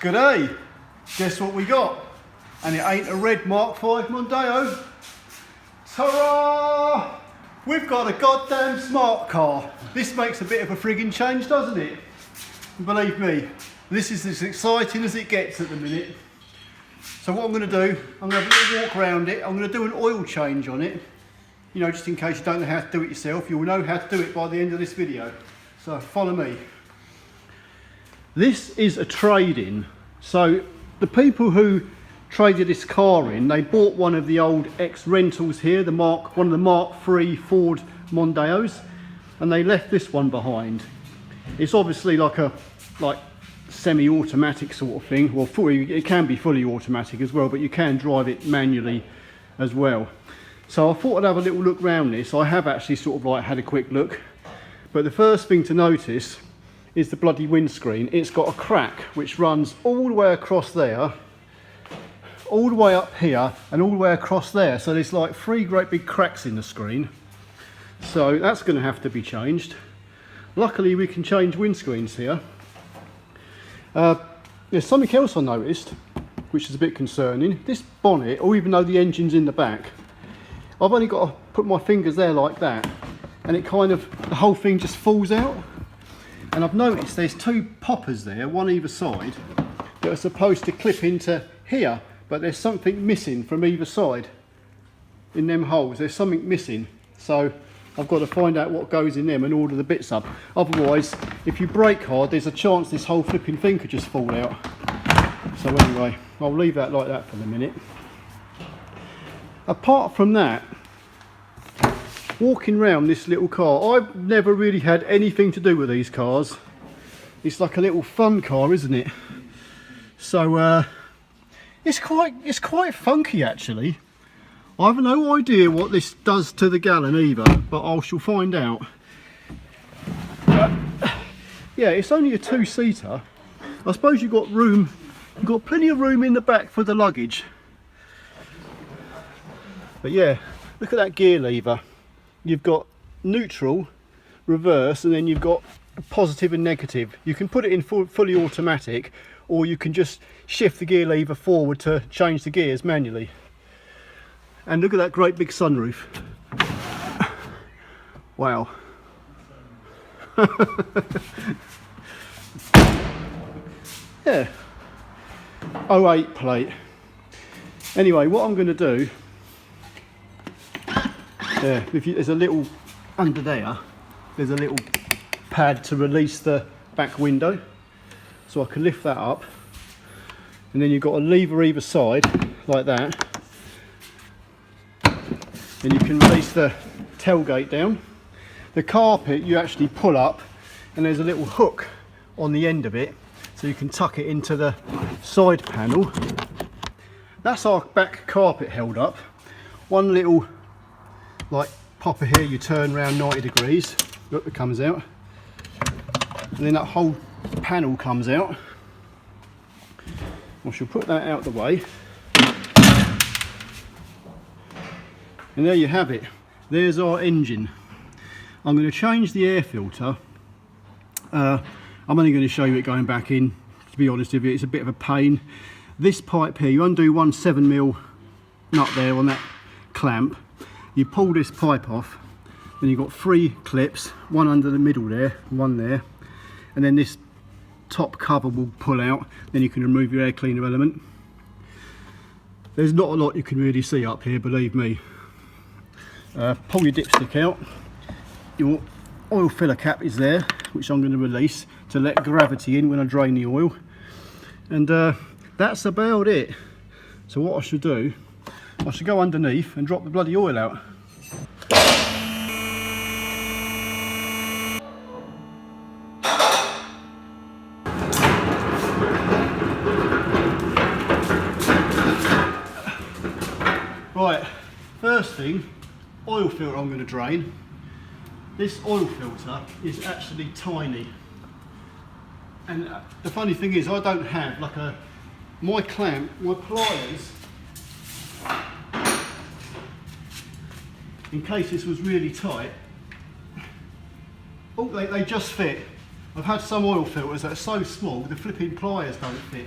G'day, guess what we got? And it ain't a red Mark V Mondeo. Ta-ra! We've got a goddamn smart car. This makes a bit of a frigging change, doesn't it? And believe me, this is as exciting as it gets at the minute. So what I'm going to do, I'm going to have a little walk around it. I'm going to do an oil change on it. You know, just in case you don't know how to do it yourself, you'll know how to do it by the end of this video. So follow me. This is a trade-in. So the people who traded this car in, they bought one of the old ex-rentals here, one of the Mark III Ford Mondeos, and they left this one behind. It's obviously like semi-automatic sort of thing. Well, it can be fully automatic as well, but you can drive it manually as well. So I thought I'd have a little look around this. I have actually sort of like had a quick look, but the first thing to notice is the bloody windscreen. It's got a crack which runs all the way across there, all the way up here, and all the way across there. So there's like 3 great big cracks in the screen. So that's going to have to be changed. Luckily we can change windscreens here. There's something else I noticed which is a bit concerning. This bonnet, or even though the engine's in the back, I've only got to put my fingers there like that, and it kind of, the whole thing just falls out. And I've noticed there's 2 poppers there, one either side, that are supposed to clip into here, but there's something missing from either side in them holes. There's something missing, so I've got to find out what goes in them and order the bits up. Otherwise, if you brake hard, there's a chance this whole flipping thing could just fall out. So anyway, I'll leave that like that for the minute. Apart from that, walking around this little car, I've never really had anything to do with these cars. It's like a little fun car, isn't it? So it's quite funky actually. I have no idea what this does to the gallon either, but I shall find out. Yeah, it's only a 2-seater. I suppose you've got plenty of room in the back for the luggage. But yeah, look at that gear lever. You've got neutral, reverse, and then you've got positive and negative. You can put it in fully automatic, or you can just shift the gear lever forward to change the gears manually. And look at that great big sunroof. Wow. Yeah. 08 plate. Anyway, what I'm going to do, yeah, there's a little, under there's a little pad to release the back window, so I can lift that up, and then you've got a lever either side like that, and you can release the tailgate down. The carpet you actually pull up, and there's a little hook on the end of it, so you can tuck it into the side panel. That's our back carpet held up. One little like popper here, you turn around 90 degrees, look, it comes out, and then that whole panel comes out. I shall put that out the way, and there you have it. There's our engine. I'm going to change the air filter. I'm only going to show you it going back in, to be honest with you. It's a bit of a pain. This pipe here, you undo one 7mm nut there on that clamp, you pull this pipe off, then you've got 3 clips, one under the middle there, one there, and then this top cover will pull out, then you can remove your air cleaner element. There's not a lot you can really see up here, believe me. Pull your dipstick out, your oil filler cap is there, which I'm going to release to let gravity in when I drain the oil, and that's about it. So what I should do, I should go underneath and drop the bloody oil out. Right, first thing, oil filter I'm going to drain. This oil filter is actually tiny. And the funny thing is, I don't have like my clamp, my pliers, in case this was really tight. Oh, they just fit. I've had some oil filters that are so small the flipping pliers don't fit.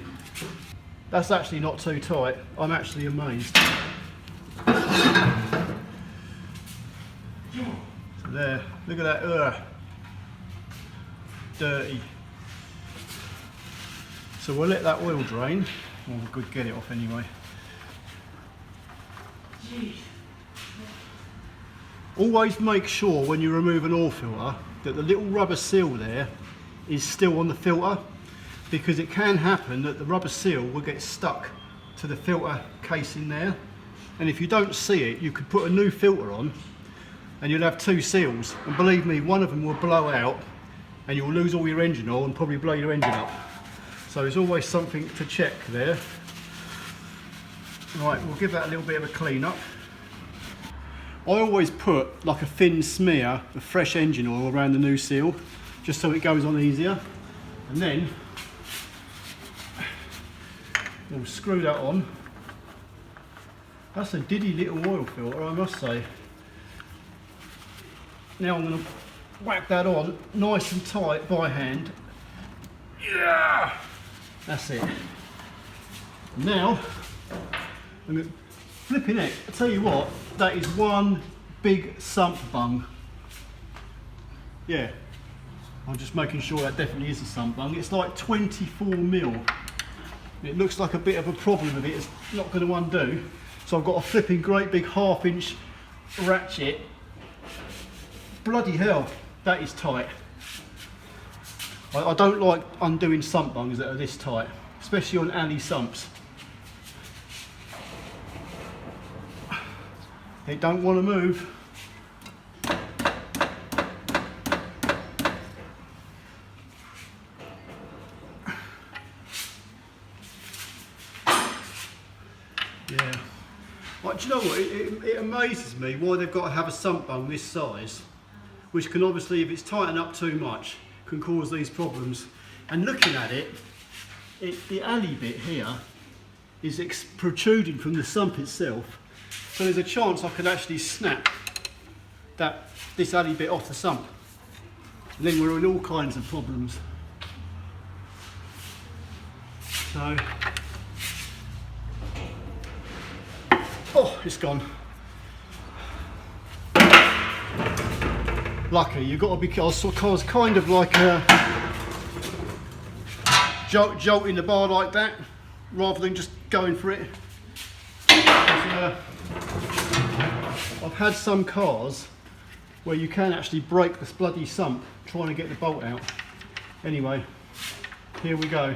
That's actually not too tight. I'm actually amazed. So there, look at that, dirty. So we'll let that oil drain. Oh, we could get it off anyway. Always make sure when you remove an oil filter that the little rubber seal there is still on the filter, because it can happen that the rubber seal will get stuck to the filter casing there, and if you don't see it you could put a new filter on and you'll have two seals, and believe me, one of them will blow out and you'll lose all your engine oil and probably blow your engine up. So there's always something to check there. Right, we'll give that a little bit of a clean up. I always put like a thin smear of fresh engine oil around the new seal, just so it goes on easier. And then we'll screw that on. That's a diddy little oil filter, I must say. Now I'm going to whack that on nice and tight by hand. Yeah, that's it. Now I'm going to flipping it. I tell you what, that is one big sump bung. Yeah, I'm just making sure that definitely is a sump bung. It's like 24mm. It looks like a bit of a problem with it. It's not going to undo. So I've got a flipping great big 1/2" ratchet. Bloody hell, that is tight. I don't like undoing sump bungs that are this tight, especially on alley sumps. It don't want to move. Yeah. Like, do you know what? It amazes me why they've got to have a sump bung this size, which can obviously, if it's tightened up too much, can cause these problems. And looking at it, the alley bit here is protruding from the sump itself. So there's a chance I could actually snap this alley bit off the sump. And then we're in all kinds of problems. So, oh, it's gone. Lucky, you've got to be, I was kind of like jolting the bar like that, rather than just going for it. I've had some cars where you can actually break this bloody sump trying to get the bolt out. Anyway, here we go.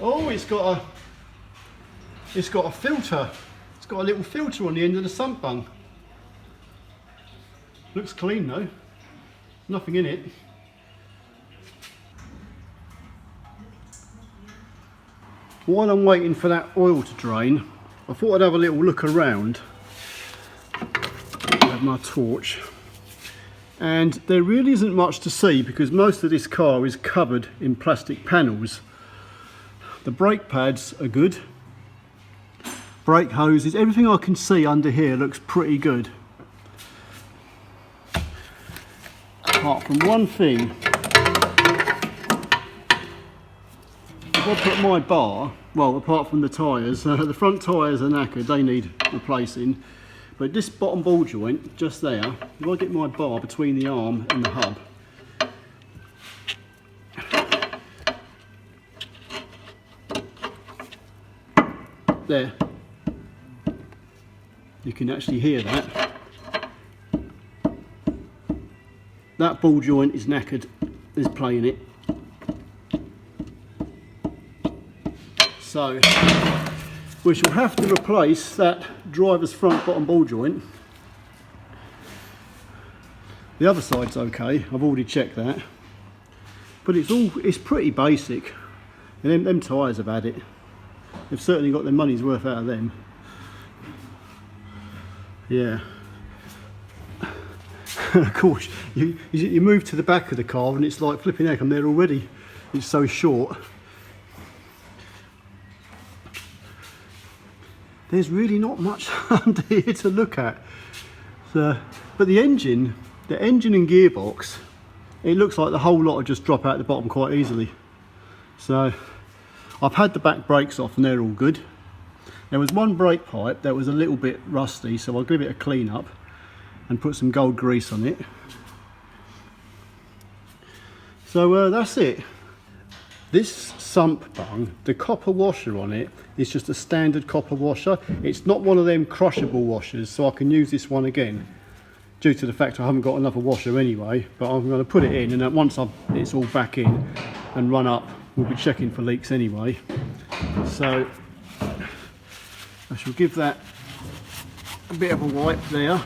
Oh, it's got a filter. It's got a little filter on the end of the sump bung. Looks clean though. Nothing in it. While I'm waiting for that oil to drain, I thought I'd have a little look around with my torch. And there really isn't much to see because most of this car is covered in plastic panels. The brake pads are good. Brake hoses, everything I can see under here looks pretty good. Apart from one thing. If I put my bar, well, apart from the tyres, the front tyres are knackered, they need replacing. But this bottom ball joint, just there, if I get my bar between the arm and the hub, there, you can actually hear that. That ball joint is knackered, is playing it. So we shall have to replace that driver's front bottom ball joint. The other side's okay, I've already checked that. But it's pretty basic. And them tyres have had it. They've certainly got their money's worth out of them. Yeah. Of course, you move to the back of the car and it's like flipping heck, I'm there already. It's so short. There's really not much under here to look at. So, but the engine the engine and gearbox, it looks like the whole lot will just drop out the bottom quite easily. So I've had the back brakes off and they're all good. There was one brake pipe that was a little bit rusty, so I'll give it a clean up and put some gold grease on it. So that's it. This sump bung, the copper washer on it is just a standard copper washer. It's not one of them crushable washers, so I can use this one again, due to the fact I haven't got another washer anyway. But I'm going to put it in, and then once it's all back in and run up, we'll be checking for leaks anyway. So I shall give that a bit of a wipe there.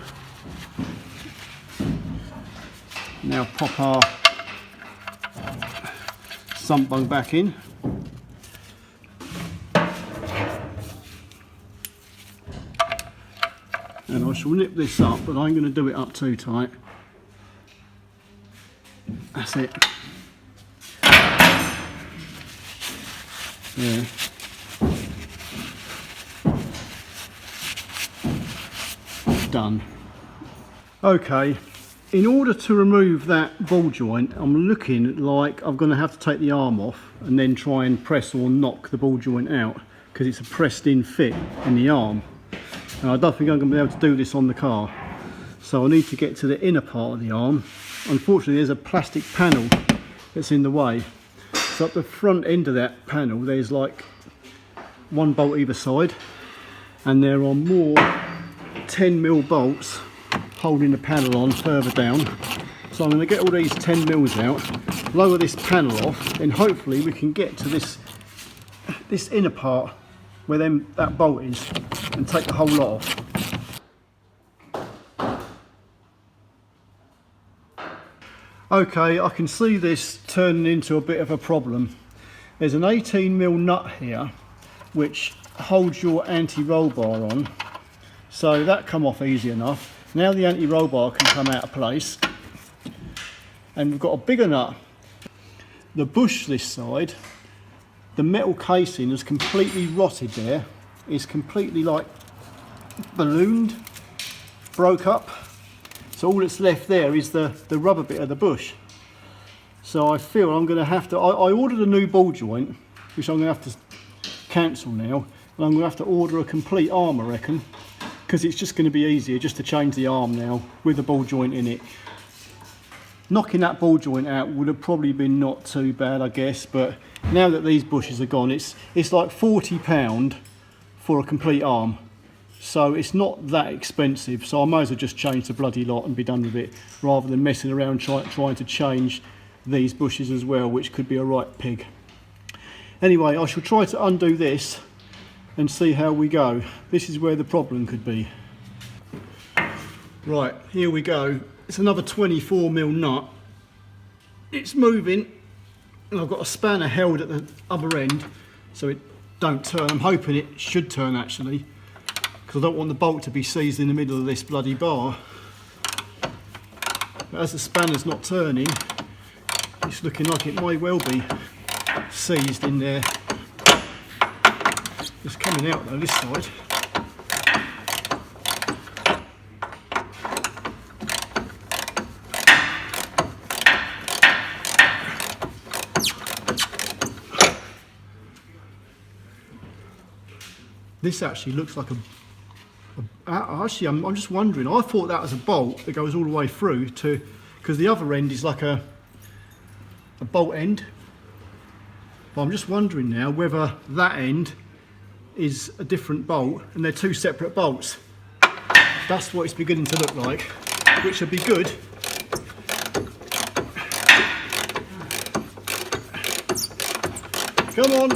Now pop our sump bung back in. And I shall nip this up, but I'm going to do it up too tight. That's it. Yeah. Done. Okay, in order to remove that ball joint, I'm looking like I'm going to have to take the arm off and then try and press or knock the ball joint out, because it's a pressed in fit in the arm. And I don't think I'm going to be able to do this on the car. So I need to get to the inner part of the arm. Unfortunately, there's a plastic panel that's in the way. So at the front end of that panel, there's like one bolt either side, and there are more 10mm bolts holding the panel on further down. So I'm going to get all these 10mm out, lower this panel off, and hopefully we can get to this inner part where that bolt is, and take the whole lot off. Okay, I can see this turning into a bit of a problem. There's an 18mm nut here which holds your anti-roll bar on, so that come off easy enough. Now the anti-roll bar can come out of place, and we've got a bigger nut. The bush this side, the metal casing is completely rotted there. It's completely like ballooned, broke up. So all that's left there is the rubber bit of the bush. So I feel I'm going to have to, I ordered a new ball joint, which I'm going to have to cancel now. And I'm going to have to order a complete arm, I reckon, because it's just going to be easier just to change the arm now with the ball joint in it. Knocking that ball joint out would have probably been not too bad, I guess, but now that these bushes are gone, it's like £40 for a complete arm. So it's not that expensive, so I might as well just change the bloody lot and be done with it, rather than messing around trying to change these bushes as well, which could be a right pig. Anyway, I shall try to undo this and see how we go. This is where the problem could be. Right, here we go. It's another 24mm nut. It's moving, and I've got a spanner held at the other end so it don't turn. I'm hoping it should turn actually, because I don't want the bolt to be seized in the middle of this bloody bar. But as the spanner's not turning, it's looking like it may well be seized in there. It's coming out though, this side. This actually looks like actually I'm just wondering, I thought that was a bolt that goes all the way through to, because the other end is like a bolt end. But I'm just wondering now whether that end is a different bolt and they're two separate bolts. That's what it's beginning to look like, which would be good. Come on.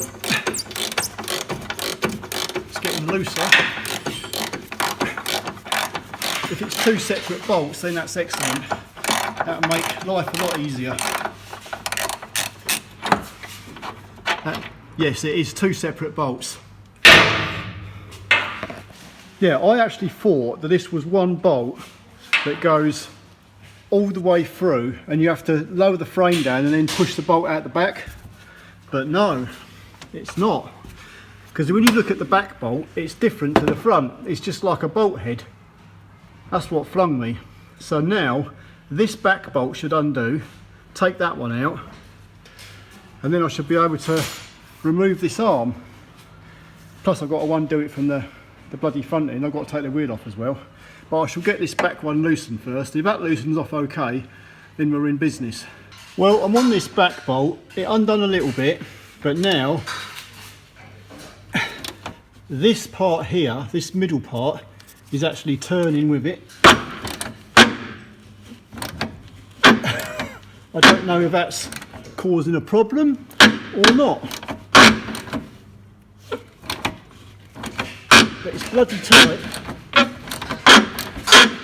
It's getting looser. If it's two separate bolts, then that's excellent. That'll make life a lot easier. Yes, it is two separate bolts. Yeah, I actually thought that this was one bolt that goes all the way through and you have to lower the frame down and then push the bolt out the back. But no, it's not. Because when you look at the back bolt, it's different to the front. It's just like a bolt head. That's what flung me. So now this back bolt should undo, take that one out, and then I should be able to remove this arm. Plus I've got to undo it from the bloody front end. I've got to take the wheel off as well. But I shall get this back one loosened first. If that loosens off okay, then we're in business. Well, I'm on this back bolt. It undone a little bit, but now this part here, this middle part, is actually turning with it. I don't know if that's causing a problem or not, but it's bloody tight.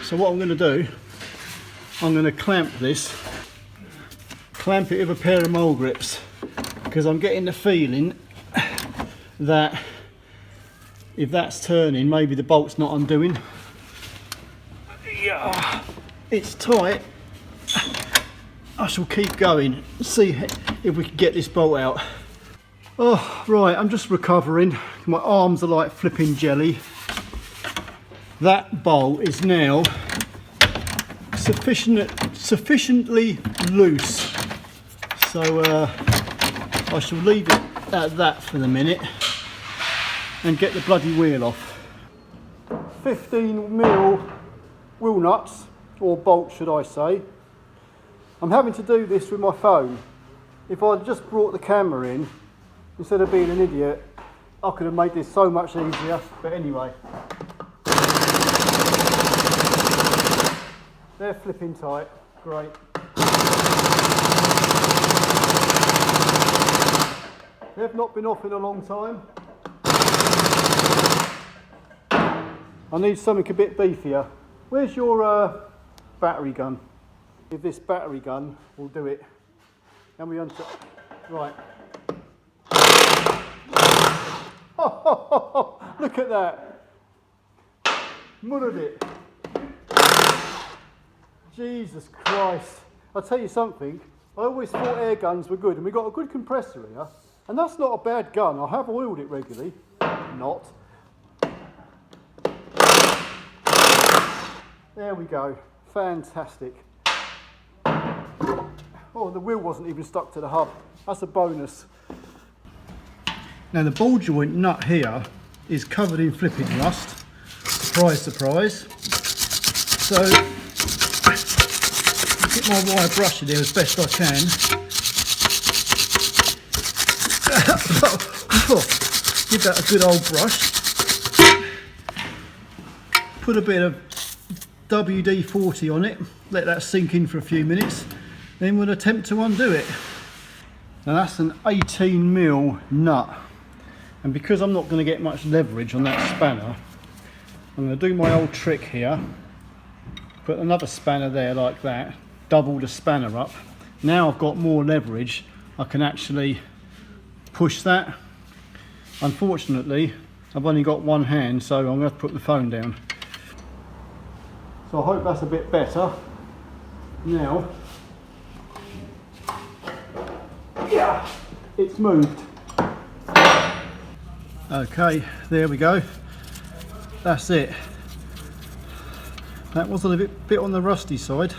So what I'm going to do, I'm going to clamp this, clamp it with a pair of mole grips, because I'm getting the feeling that if that's turning, maybe the bolt's not undoing. Yeah, it's tight. I shall keep going, see if we can get this bolt out. Oh, right, I'm just recovering. My arms are like flipping jelly. That bolt is now sufficiently loose. So I shall leave it at that for the minute and get the bloody wheel off. 15mm wheel nuts, or bolts should I say. I'm having to do this with my phone. If I'd just brought the camera in, instead of being an idiot, I could have made this so much easier. But anyway, they're flipping tight, great. They've not been off in a long time. I need something a bit beefier. Where's your battery gun? If this battery gun will do it. And we right. Look at that. Mullered it. Jesus Christ. I'll tell you something. I always thought air guns were good, and we got a good compressor here. And that's not a bad gun. I have oiled it regularly. Not. There we go. Fantastic. Oh, the wheel wasn't even stuck to the hub. That's a bonus. Now the ball joint nut here is covered in flipping rust. Surprise, surprise. So, get my wire brush in there as best I can. Give that a good old brush. Put a bit of WD-40 on it. Let that sink in for a few minutes. Then we'll attempt to undo it. Now that's an 18mm nut, and because I'm not going to get much leverage on that spanner, I'm going to do my old trick here, put another spanner there like that, double the spanner up. Now I've got more leverage, I can actually push that. Unfortunately I've only got one hand, so I'm going to have to put the phone down. So I hope that's a bit better. Now, yeah, it's moved. Okay, there we go. That's it. That was a bit on the rusty side.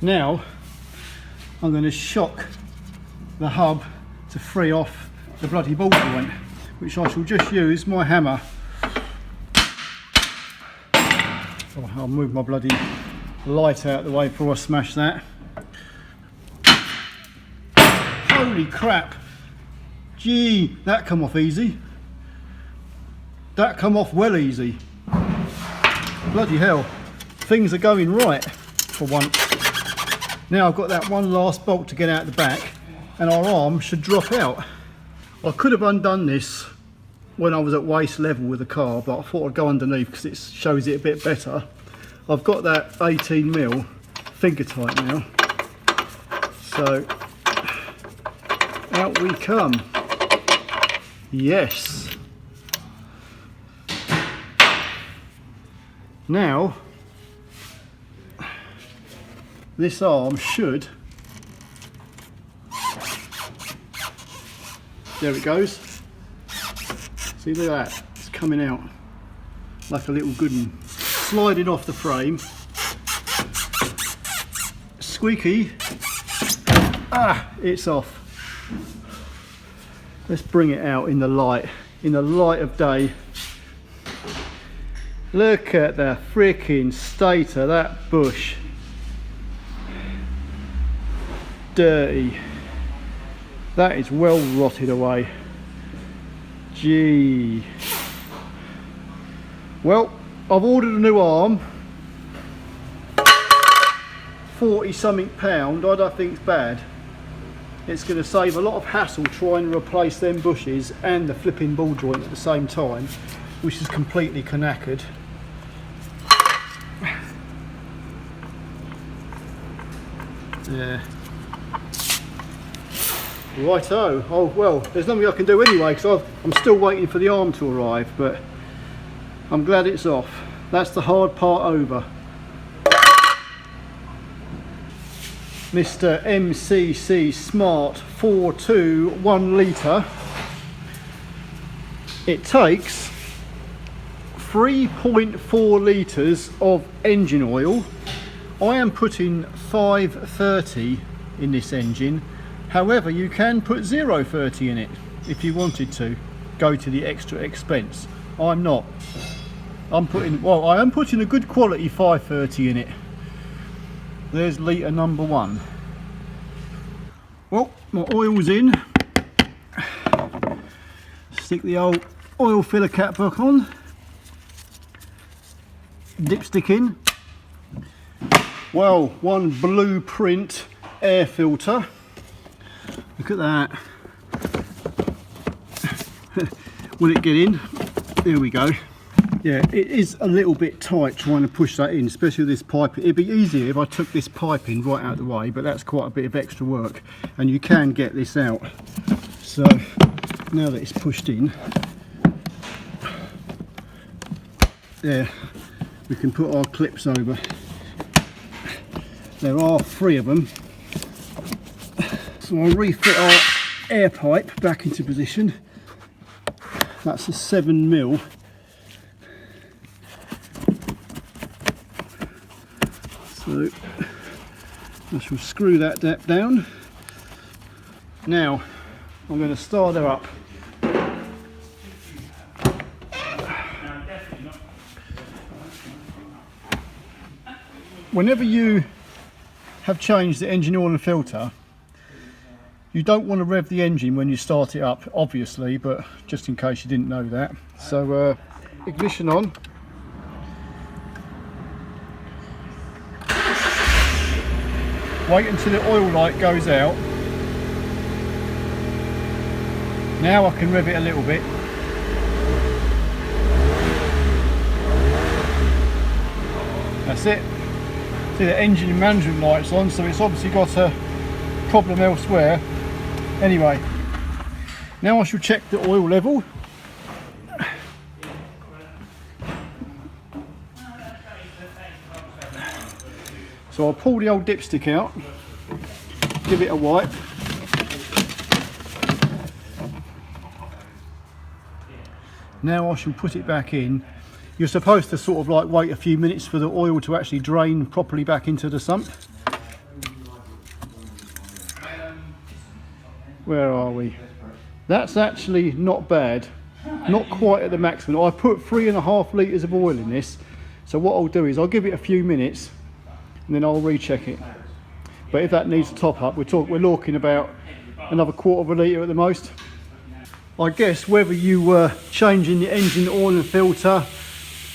Now, I'm going to shock the hub to free off the bloody ball joint, which I shall just use my hammer. Oh, I'll move my bloody light out of the way before I smash that. Holy crap! Gee, that come off easy. That come off well easy. Bloody hell, things are going right for once. Now I've got that one last bolt to get out the back, and our arm should drop out. I could have undone this when I was at waist level with the car, but I thought I'd go underneath because it shows it a bit better. I've got that 18mm finger tight now, so out we come. Yes. Now this arm should, there it goes. See, look at that, it's coming out like a little good one. sliding off the frame. Squeaky. Ah, it's off. Let's bring it out in the light of day. Look at the freaking state of that bush. Dirty. That is well rotted away. Gee. Well, I've ordered a new arm. 40 something pound, I don't think it's bad. It's going to save a lot of hassle trying to replace them bushes and the flipping ball joint at the same time, which is completely knackered. Yeah. Righto. Oh well, there's nothing I can do anyway because I'm still waiting for the arm to arrive, but I'm glad it's off. That's the hard part over. Mr. MCC Smart Fortwo 1 litre. It takes 3.4 litres of engine oil. I am putting 530 in this engine. However, you can put 0.30 in it if you wanted to. Go to the extra expense. I'm not. I am putting a good quality 530 in it. There's litre number 1. Well, my oil's in. Stick the old oil filler cap back on. Dipstick in. Well, one blueprint air filter. Look at that. Will it get in? There we go. Yeah, it is a little bit tight trying to push that in, especially with this pipe. It'd be easier if I took this pipe in right out of the way, but that's quite a bit of extra work, and you can get this out. So now that it's pushed in, there, we can put our clips over. There are 3 of them. So I'll refit our air pipe back into position. That's a 7mm. So I shall screw that depth down. Now I'm going to start her up. Whenever you have changed the engine oil and filter, you don't want to rev the engine when you start it up, obviously, but just in case you didn't know that. So ignition on. Wait until the oil light goes out. Now I can rev it a little bit. That's it. See, the engine management light's on, so it's obviously got a problem elsewhere. Anyway, now I shall check the oil level. So I'll pull the old dipstick out, give it a wipe. Now I shall put it back in. You're supposed to sort of like wait a few minutes for the oil to actually drain properly back into the sump. Where are we? That's actually not bad. Not quite at the maximum. I put 3.5 litres of oil in this. So what I'll do is I'll give it a few minutes and then I'll recheck it. But if that needs a top up, we're talking about another 1/4 litre at the most. I guess whether you were changing the engine oil and filter,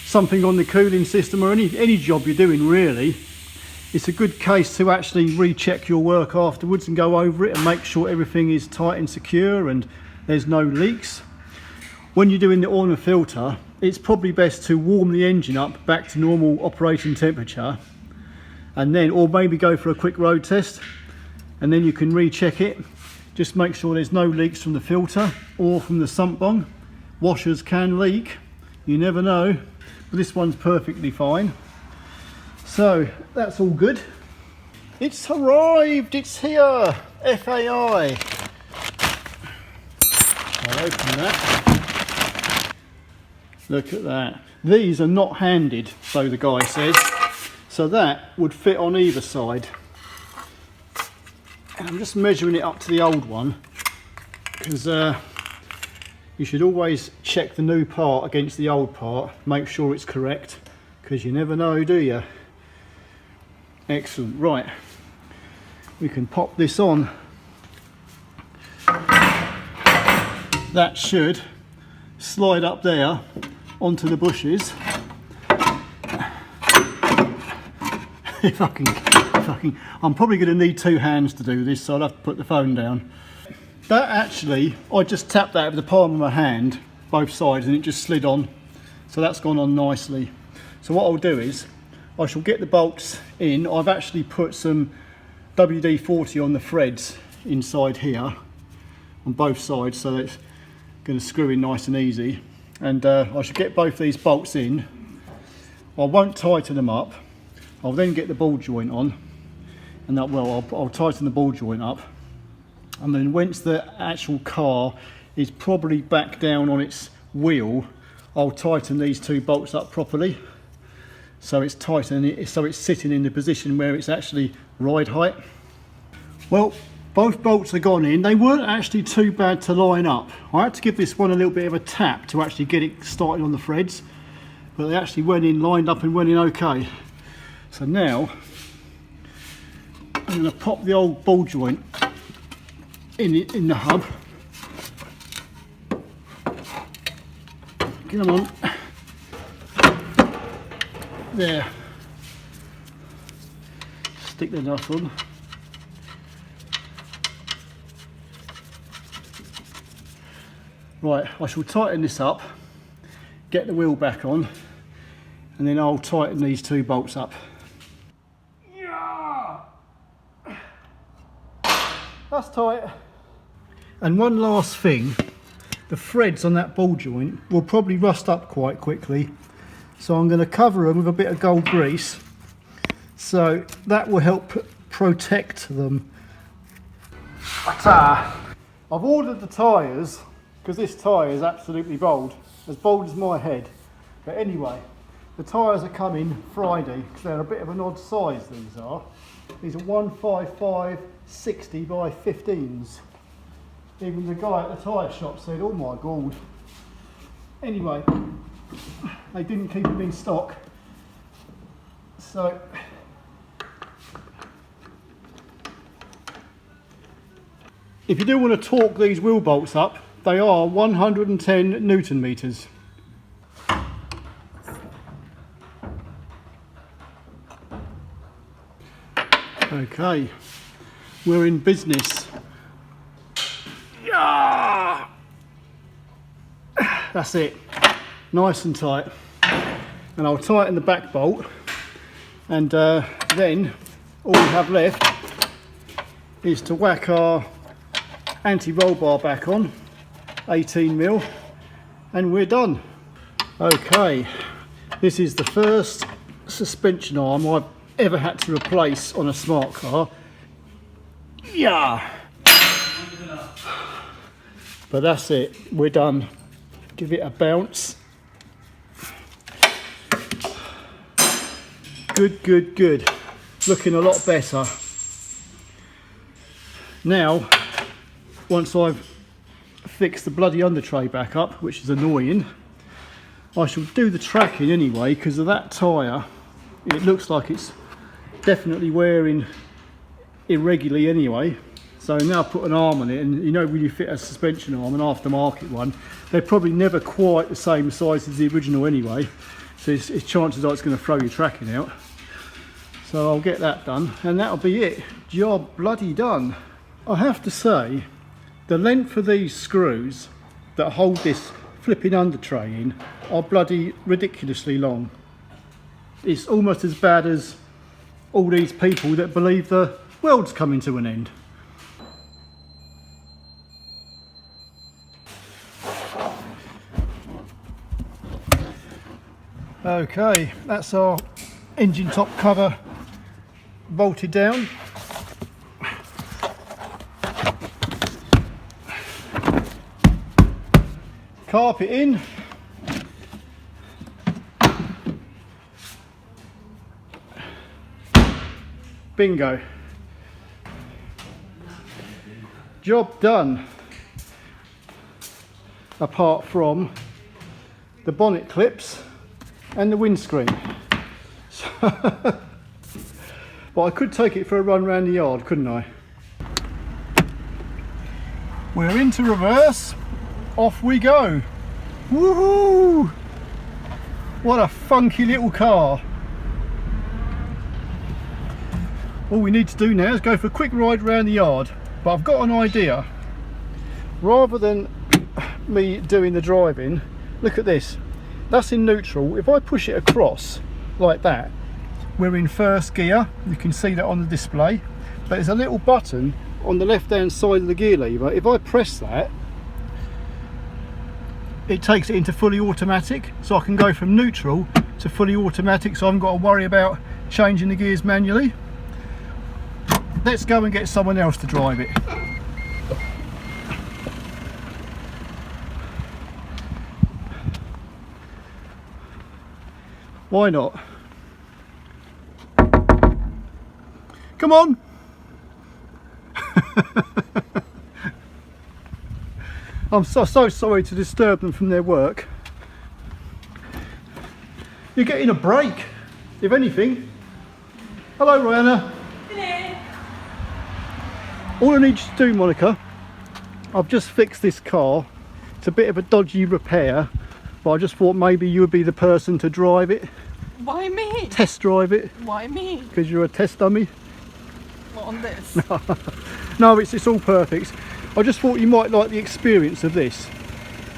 something on the cooling system, or any job you're doing really, it's a good case to actually recheck your work afterwards and go over it and make sure everything is tight and secure and there's no leaks. When you're doing the oil and filter, it's probably best to warm the engine up back to normal operating temperature, and then, or maybe go for a quick road test, and then you can recheck it. Just make sure there's no leaks from the filter or from the sump bung. Washers can leak, you never know, but this one's perfectly fine. So that's all good. It's arrived, it's here, FAI. I'll open that. Look at that. These are not handed, so the guy says, so that would fit on either side. And I'm just measuring it up to the old one, because you should always check the new part against the old part, make sure it's correct, because you never know, do you? Excellent. Right, we can pop this on. That should slide up there onto the bushes. I'm probably going to need two hands to do this, so I'll have to put the phone down. That actually, I just tapped that with the palm of my hand, both sides, and it just slid on. So that's gone on nicely. So what I'll do is, I shall get the bolts in. I've actually put some WD-40 on the threads inside here, on both sides, so it's going to screw in nice and easy. And I should get both these bolts in. I won't tighten them up. I'll then get the ball joint on, and that, well, I'll tighten the ball joint up. And then once the actual car is probably back down on its wheel, I'll tighten these two bolts up properly. So it's tight and so it's sitting in the position where it's actually ride height. Well, both bolts are gone in. They weren't actually too bad to line up. I had to give this one a little bit of a tap to actually get it started on the threads, but they actually went in, lined up and went in okay. So now I'm going to pop the old ball joint in the hub. Come on. There. Stick the nut on. Right, I shall tighten this up, get the wheel back on, and then I'll tighten these two bolts up. Yeah! That's tight. And one last thing, the threads on that ball joint will probably rust up quite quickly, so I'm going to cover them with a bit of gold grease, so that will help protect them. I've ordered the tyres, because this tyre is absolutely bold as my head. But anyway, the tyres are coming Friday, because they're a bit of an odd size, these are. These are 155 60 by 15s. Even the guy at the tyre shop said, oh my god. Anyway, they didn't keep them in stock. So, if you do want to torque these wheel bolts up, they are 110 Newton meters. Okay, we're in business. Yeah! That's it, nice and tight. And I'll tighten the back bolt, and then all we have left is to whack our anti-roll bar back on, 18mm, and we're done. Okay, this is the first suspension arm I've ever had to replace on a smart car. Yeah! But that's it, we're done. Give it a bounce. Good, good, good. Looking a lot better. Now, once I've fixed the bloody under tray back up, which is annoying, I shall do the tracking anyway, because of that tyre. It looks like it's definitely wearing irregularly anyway. So now put an arm on it, and you know when you fit a suspension arm, an aftermarket one, they're probably never quite the same size as the original anyway. So it's chances are it's going to throw your tracking out. So I'll get that done, and that'll be it. Job bloody done. I have to say, the length of these screws that hold this flipping under tray in are bloody ridiculously long. It's almost as bad as all these people that believe the world's coming to an end. Okay, that's our engine top cover bolted down. Carpet in. Bingo. Job done. Apart from the bonnet clips and the windscreen. So but I could take it for a run around the yard, couldn't I? We're into reverse. Off we go. Woohoo! What a funky little car. All we need to do now is go for a quick ride around the yard. But I've got an idea. Rather than me doing the driving, look at this. That's in neutral. If I push it across like that, we're in first gear. You can see that on the display. But there's a little button on the left hand side of the gear lever. If I press that, it takes it into fully automatic, so I can go from neutral to fully automatic, so I haven't got to worry about changing the gears manually. Let's go and get someone else to drive it. Why not? Come on! I'm so sorry to disturb them from their work. You're getting a break, if anything. Hello, Rihanna. Hello. All I need you to do, Monica, I've just fixed this car. It's a bit of a dodgy repair, but I just thought maybe you would be the person to drive it. Why me? Test drive it. Why me? Because you're a test dummy. Not on this. No, it's all perfect. I just thought you might like the experience of this.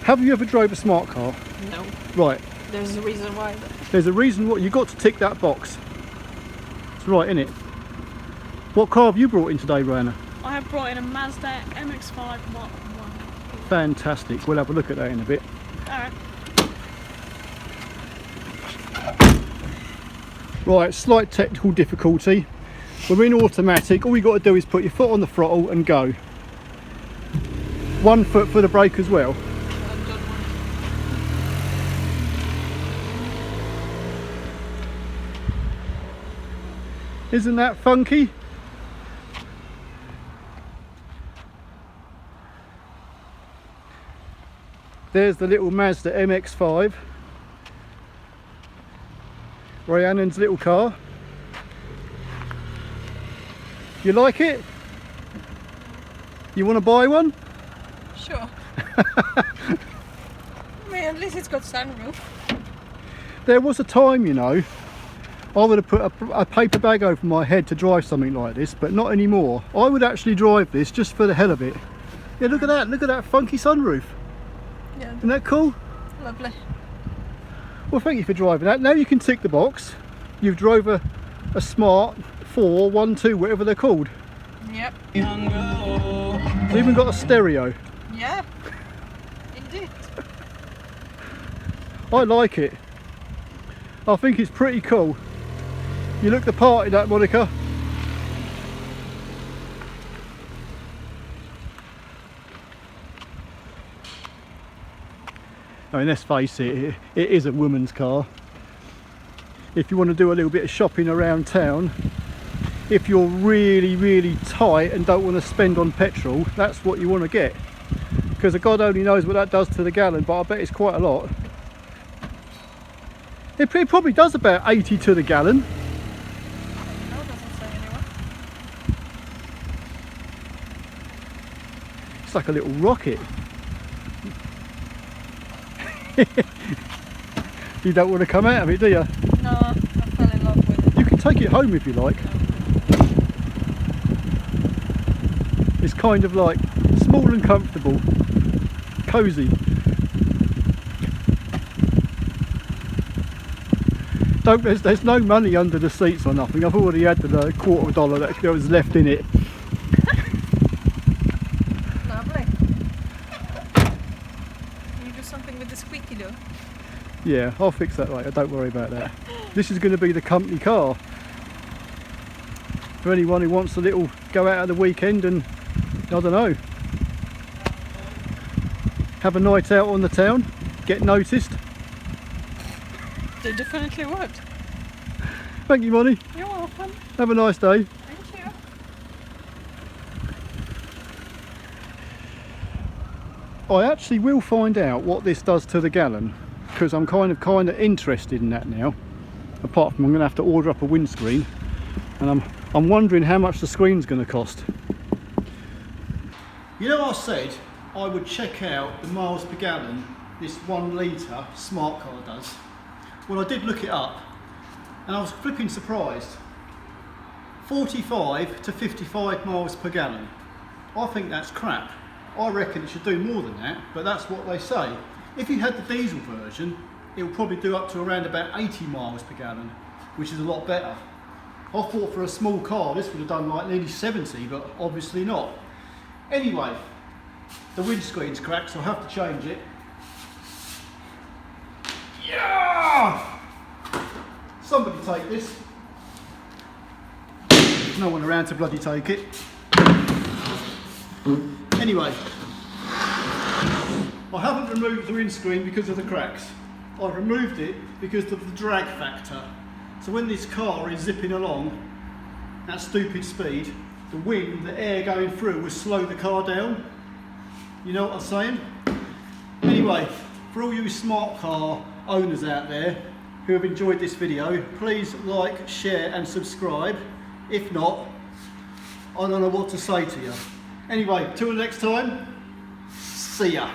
Have you ever drove a smart car? No. Right. There's a reason why. There's a reason why. You've got to tick that box. It's right, isn't it? What car have you brought in today, Rihanna? I have brought in a Mazda MX-5 Mark 1. Fantastic. We'll have a look at that in a bit. Alright. Right, slight technical difficulty. We're in automatic. All you got to do is put your foot on the throttle and go. 1 foot for the brake as well. Isn't that funky? There's the little Mazda MX-5. Rhiannon's little car. You like it? You want to buy one? Sure. I mean, at least it's got sunroof. There was a time, you know, I would have put a paper bag over my head to drive something like this, but not anymore. I would actually drive this just for the hell of it. Yeah, look at that funky sunroof. Yeah. Isn't that cool? Lovely. Well, thank you for driving that. Now you can tick the box. You've drove a Smart 4, 1, 2, whatever they're called. Yep. It's even got a stereo. Yeah. Indeed. I like it. I think it's pretty cool. You look the part in that, Monica. I mean, let's face it, it is a woman's car. If you want to do a little bit of shopping around town, if you're really tight and don't want to spend on petrol, that's what you want to get. Because God only knows what that does to the gallon, but I bet it's quite a lot. It probably does about 80 to the gallon. No, it doesn't say anywhere. It's like a little rocket. You don't want to come out of it, do you? No, I fell in love with it. You can take it home if you like. It's kind of like small and comfortable, cosy. There's no money under the seats or nothing. I've already had the $0.25 that was left in it. Lovely. Can you do something with the squeaky door? Yeah, I'll fix that later, don't worry about that. This is going to be the company car. For anyone who wants a little go out at the weekend and, I don't know, have a night out on the town, get noticed. They definitely would. Thank you, Monty. You're welcome. Have a nice day. Thank I actually will find out what this does to the gallon, because I'm kind of interested in that now. Apart from I'm going to have to order up a windscreen, and I'm wondering how much the screen's going to cost. You know, I said I would check out the miles per gallon this 1 litre smart car does. Well, I did look it up, and I was flipping surprised. 45 to 55 miles per gallon. I think that's crap. I reckon it should do more than that, but that's what they say. If you had the diesel version, it will probably do up to around about 80 miles per gallon, which is a lot better. I thought for a small car this would have done like nearly 70, but obviously not. Anyway, the windscreen's cracked, so I'll have to change it. Yeah! Somebody take this. There's no one around to bloody take it. Anyway, I haven't removed the windscreen because of the cracks. I've removed it because of the drag factor. So when this car is zipping along at stupid speed, the wind, the air going through will slow the car down. You know what I'm saying? Anyway, for all you smart car owners out there who have enjoyed this video, please like, share and subscribe. If not, I don't know what to say to you. Anyway, till the next time, see ya.